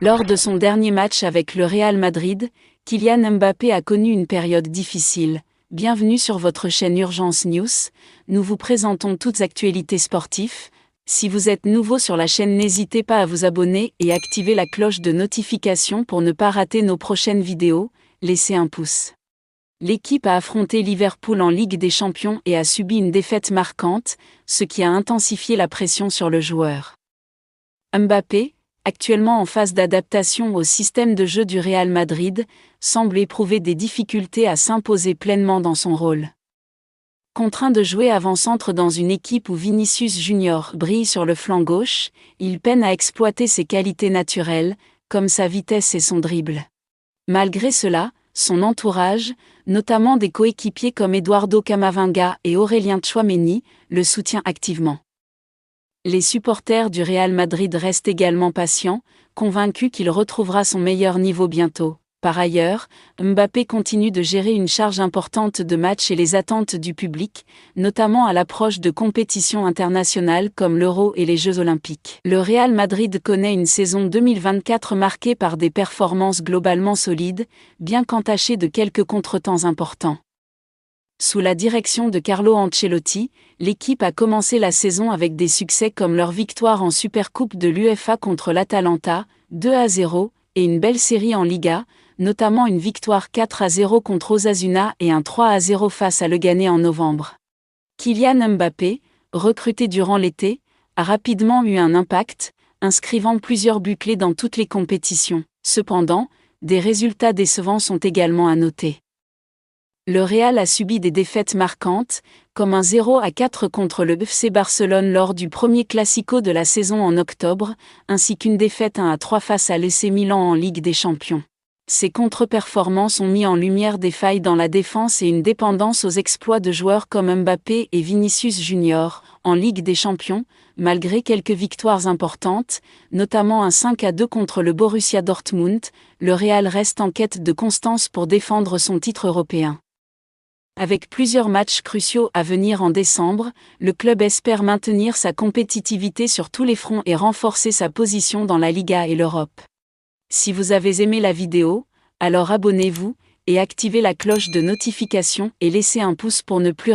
Lors de son dernier match avec le Real Madrid, Kylian Mbappé a connu une période difficile. Bienvenue sur votre chaîne Urgence News, nous vous présentons toutes actualités sportives. Si vous êtes nouveau sur la chaîne, n'hésitez pas à vous abonner et activer la cloche de notification pour ne pas rater nos prochaines vidéos, laissez un pouce. L'équipe a affronté Liverpool en Ligue des Champions et a subi une défaite marquante, ce qui a intensifié la pression sur le joueur. Mbappé, actuellement en phase d'adaptation au système de jeu du Real Madrid, semble éprouver des difficultés à s'imposer pleinement dans son rôle. Contraint de jouer avant-centre dans une équipe où Vinicius Junior brille sur le flanc gauche, il peine à exploiter ses qualités naturelles, comme sa vitesse et son dribble. Malgré cela, son entourage, notamment des coéquipiers comme Eduardo Camavinga et Aurélien Tchouaméni, le soutient activement. Les supporters du Real Madrid restent également patients, convaincus qu'il retrouvera son meilleur niveau bientôt. Par ailleurs, Mbappé continue de gérer une charge importante de matchs et les attentes du public, notamment à l'approche de compétitions internationales comme l'Euro et les Jeux Olympiques. Le Real Madrid connaît une saison 2024 marquée par des performances globalement solides, bien qu'entachées de quelques contretemps importants. Sous la direction de Carlo Ancelotti, l'équipe a commencé la saison avec des succès comme leur victoire en Supercoupe de l'UEFA contre l'Atalanta, 2-0, et une belle série en Liga, notamment une victoire 4-0 contre Osasuna et un 3-0 face à Leganés en novembre. Kylian Mbappé, recruté durant l'été, a rapidement eu un impact, inscrivant plusieurs buts clés dans toutes les compétitions. Cependant, des résultats décevants sont également à noter. Le Real a subi des défaites marquantes, comme un 0-4 contre le FC Barcelone lors du premier Classico de la saison en octobre, ainsi qu'une défaite 1-3 face à l'AC Milan en Ligue des Champions. Ces contre-performances ont mis en lumière des failles dans la défense et une dépendance aux exploits de joueurs comme Mbappé et Vinicius Junior. En Ligue des Champions, malgré quelques victoires importantes, notamment un 5-2 contre le Borussia Dortmund, le Real reste en quête de constance pour défendre son titre européen. Avec plusieurs matchs cruciaux à venir en décembre, le club espère maintenir sa compétitivité sur tous les fronts et renforcer sa position dans la Liga et l'Europe. Si vous avez aimé la vidéo, alors abonnez-vous et activez la cloche de notification et laissez un pouce pour ne plus rater